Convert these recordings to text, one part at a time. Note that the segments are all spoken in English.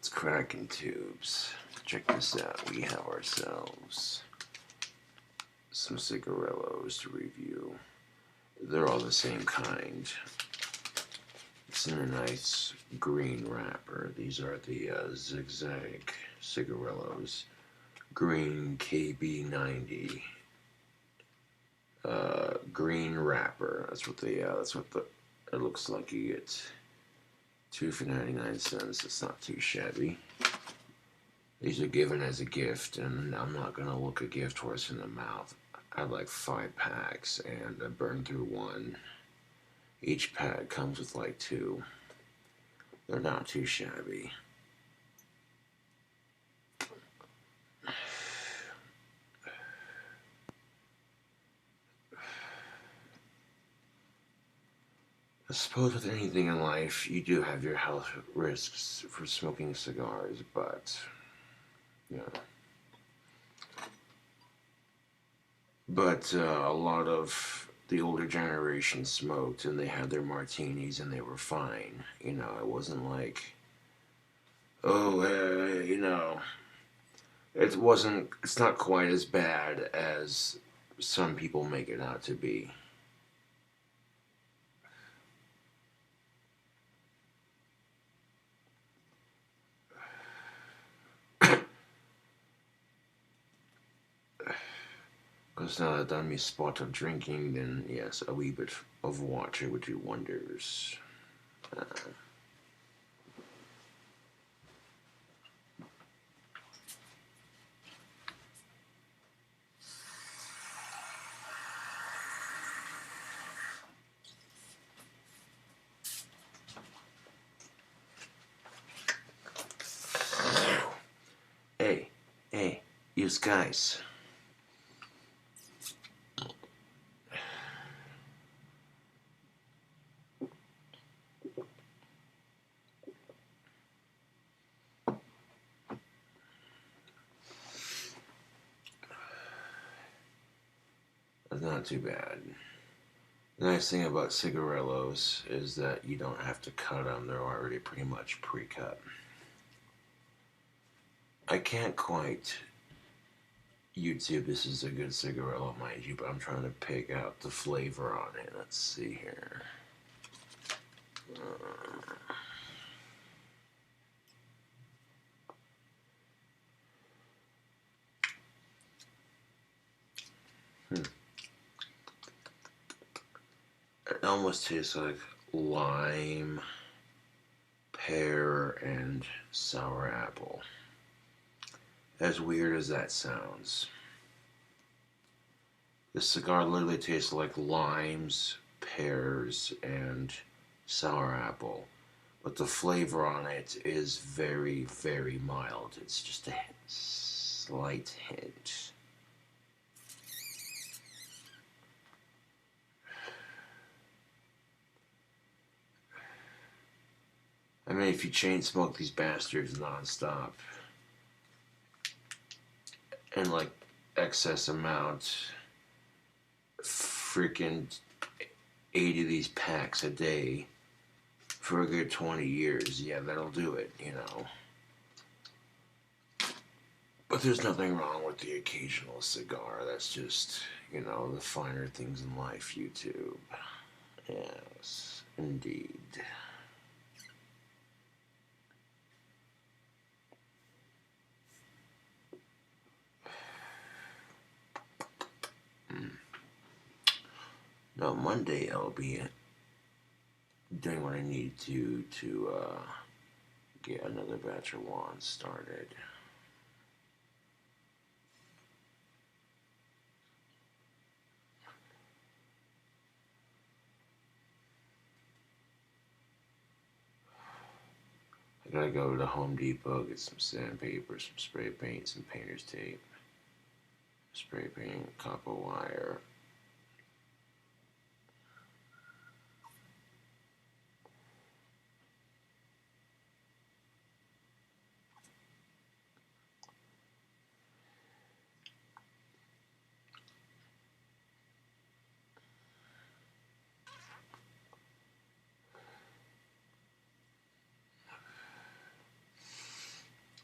What's cracking, tubes? Check this out. We have ourselves some cigarillos to review. They're all the same kind. It's in a nice green wrapper. These are the Zigzag cigarillos. Green KB90. Green wrapper. That's what it looks like. You get 2 for 99 cents. It's not too shabby. These are given as a gift, and I'm not gonna look a gift horse in the mouth. I had like 5 packs, and I burned through 1. Each pack comes with like 2. They're not too shabby. I suppose with anything in life, you do have your health risks for smoking cigars, but, yeah. But a lot of the older generation smoked, and they had their martinis, and they were fine. You know, it wasn't like, oh, you know, it's not quite as bad as some people make it out to be. Because now that I've done my spot of drinking, then yes, a wee bit of water would do wonders. Hey, you guys. That's not too bad. The nice thing about cigarillos is that you don't have to cut them. They're already pretty much pre-cut. I can't quite YouTube this is a good cigarillo, mind you, but I'm trying to pick out the flavor on it. Let's see here. It almost tastes like lime, pear, and sour apple. As weird as that sounds. This cigar literally tastes like limes, pears, and sour apple. But the flavor on it is very, very mild. It's just a slight hint. I mean, if you chain smoke these bastards non-stop, and like excess amount, freaking 80 of these packs a day for a good 20 years, yeah, that'll do it, you know. But there's nothing wrong with the occasional cigar. That's just, you know, the finer things in life, YouTube. Yes, indeed. Now, Monday I'll be doing what I need to get another batch of wands started. I gotta go to Home Depot, get some sandpaper, some spray paint, some painter's tape, spray paint, copper wire.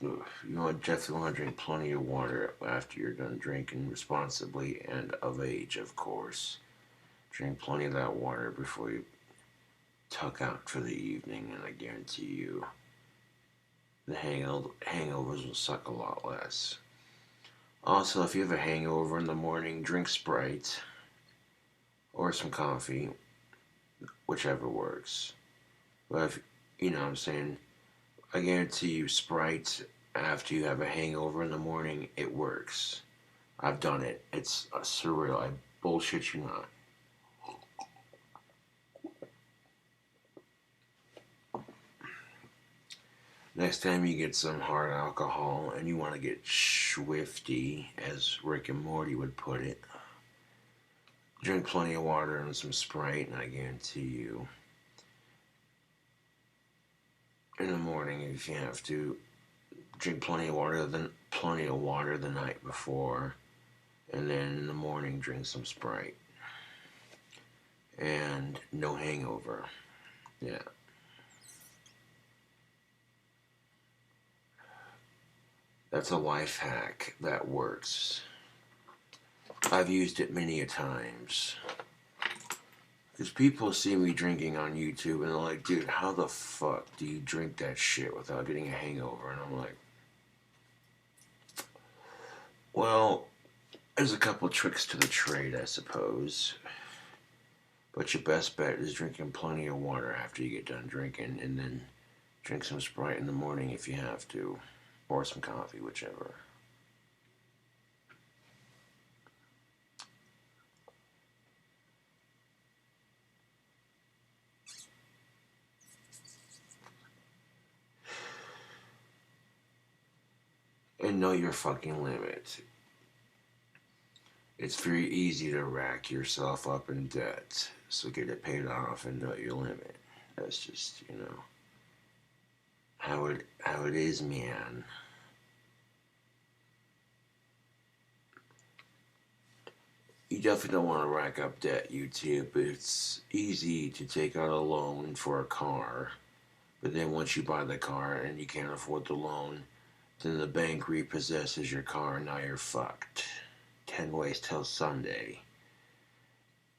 definitely want to drink plenty of water after you're done drinking responsibly and of age, of course. Drink plenty of that water before you tuck out for the evening, and I guarantee you the hangovers will suck a lot less. Also, if you have a hangover in the morning, drink Sprite or some coffee, whichever works. But if, you know what I'm saying, I guarantee you Sprite after you have a hangover in the morning, it works. I've done it. It's surreal. I bullshit you not. Next time you get some hard alcohol and you want to get swifty, as Rick and Morty would put it, drink plenty of water and some Sprite, and I guarantee you, in the morning, if you have to, drink plenty of water the night before, and then in the morning drink some Sprite, and no hangover. Yeah. That's a life hack that works. I've used it many a times. Because people see me drinking on YouTube and they're like, dude, how the fuck do you drink that shit without getting a hangover? And I'm like, well, there's a couple tricks to the trade, I suppose. But your best bet is drinking plenty of water after you get done drinking, and then drink some Sprite in the morning if you have to, or some coffee, whichever. And know your fucking limit. It's very easy to rack yourself up in debt, so get it paid off and know your limit. That's just, how it is, man. You definitely don't want to rack up debt, YouTube. It's easy to take out a loan for a car, but then once you buy the car and you can't afford the loan, then the bank repossesses your car and now you're fucked. 10 ways till Sunday.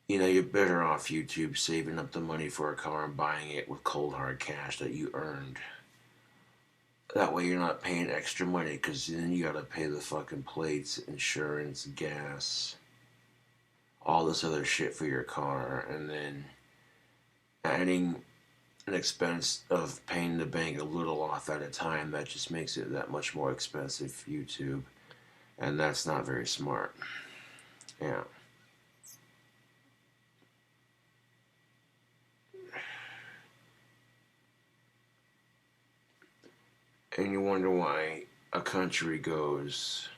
You're better off, YouTube, saving up the money for a car and buying it with cold hard cash that you earned. That way you're not paying extra money, because then you gotta pay the fucking plates, insurance, gas, all this other shit for your car, and then adding an expense of paying the bank a little off at a time, that just makes it that much more expensive, YouTube. And that's not very smart. Yeah. And you wonder why a country goes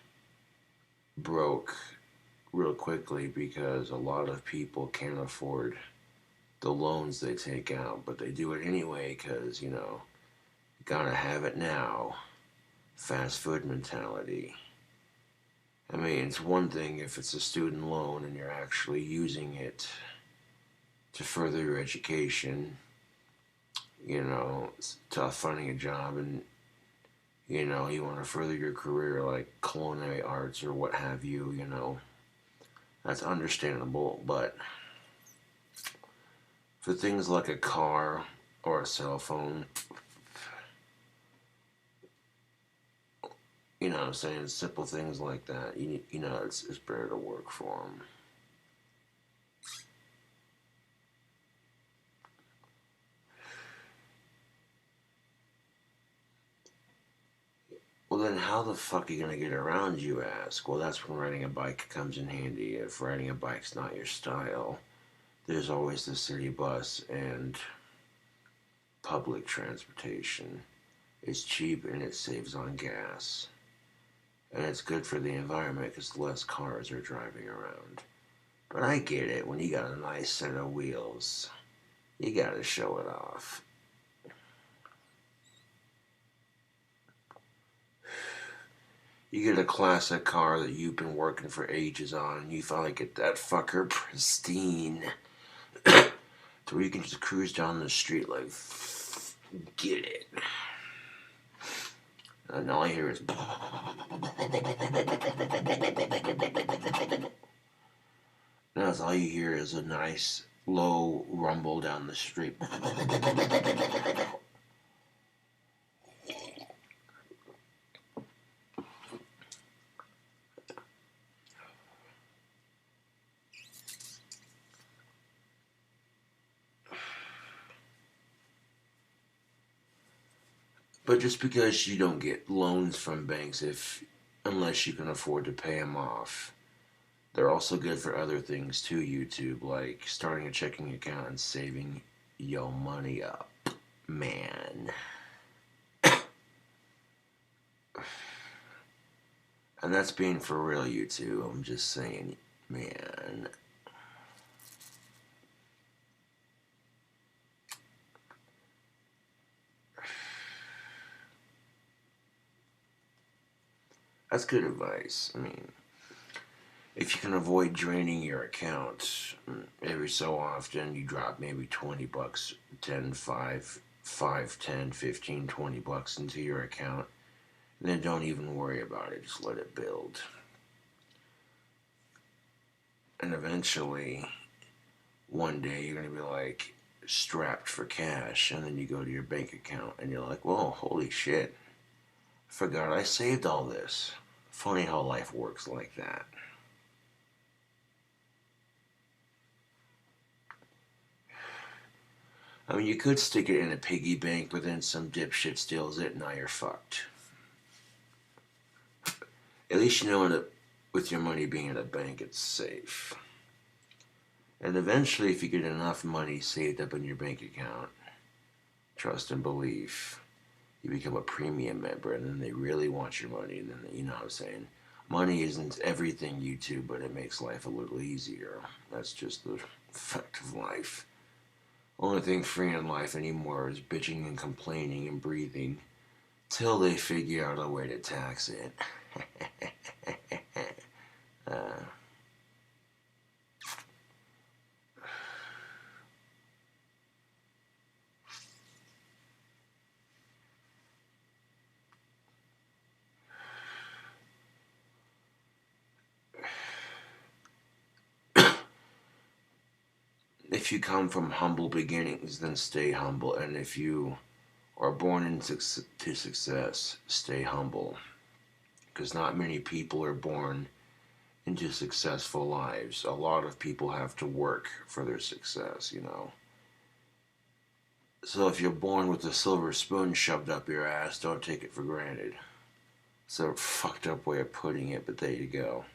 broke real quickly, because a lot of people can't afford the loans they take out, but they do it anyway because, gotta have it now. Fast food mentality. I mean, it's one thing if it's a student loan and you're actually using it to further your education, to finding a job, and, you want to further your career, like culinary arts or what have you, that's understandable. But for things like a car or a cell phone, you know what I'm saying, simple things like that, it's better to work for them. Well, then how the fuck are you going to get around, you ask? Well, that's when riding a bike comes in handy. If riding a bike's not your style, there's always the city bus and public transportation. It's cheap and it saves on gas. And it's good for the environment because less cars are driving around. But I get it, when you got a nice set of wheels, you gotta show it off. You get a classic car that you've been working for ages on, and you finally get that fucker pristine to where you can just cruise down the street like, get it. And all I hear is... Now all you hear is a nice low rumble down the street. But just because you don't get loans from banks unless you can afford to pay them off, they're also good for other things too, YouTube, like starting a checking account and saving your money up. Man. And that's being for real, YouTube. I'm just saying, man. That's good advice. I mean, if you can avoid draining your account every so often, you drop maybe 20 bucks, 10, 5, 10, 15, 20 bucks into your account, and then don't even worry about it. Just let it build. And eventually, one day, you're going to be like strapped for cash, and then you go to your bank account, and you're like, whoa, holy shit. I forgot I saved all this. Funny how life works like that. I mean, you could stick it in a piggy bank, but then some dipshit steals it, and now you're fucked. At least you know that with your money being in a bank, it's safe. And eventually, if you get enough money saved up in your bank account, trust and belief, you become a premium member, and then they really want your money, and then, you know what I'm saying? Money isn't everything, YouTube, but it makes life a little easier. That's just the fact of life. Only thing free in life anymore is bitching and complaining and breathing till they figure out a way to tax it. If you come from humble beginnings, then stay humble. And if you are born into success, stay humble. Because not many people are born into successful lives. A lot of people have to work for their success, you know. So if you're born with a silver spoon shoved up your ass, don't take it for granted. It's a fucked up way of putting it, but there you go.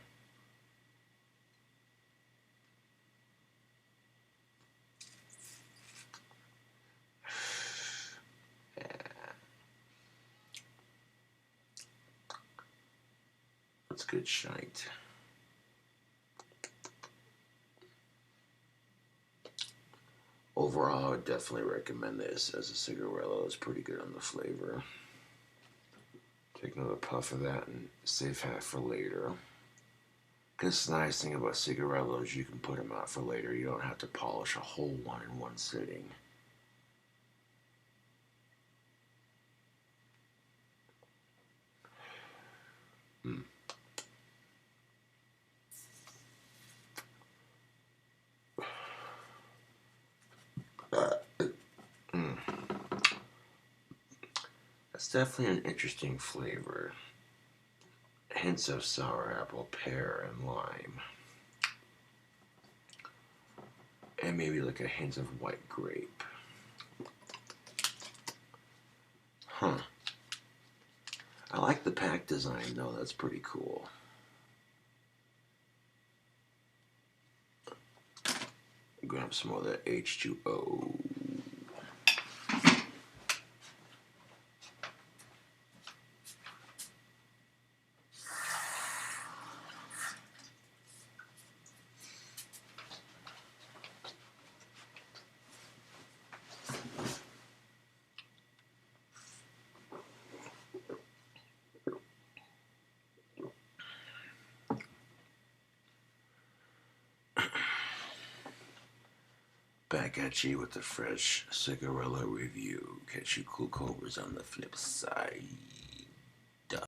That's good shite. Overall, I would definitely recommend this as a cigarillo. It's pretty good on the flavor. Take another puff of that and save half for later. Because the nice thing about cigarillos, you can put them out for later. You don't have to polish a whole one in one sitting. That's definitely an interesting flavor. Hints of sour apple, pear, and lime. And maybe like a hint of white grape. Huh. I like the pack design though, that's pretty cool. Grab some more of that H2O. Back at you with the fresh cigarillo review. Catch you cool cobras on the flip side.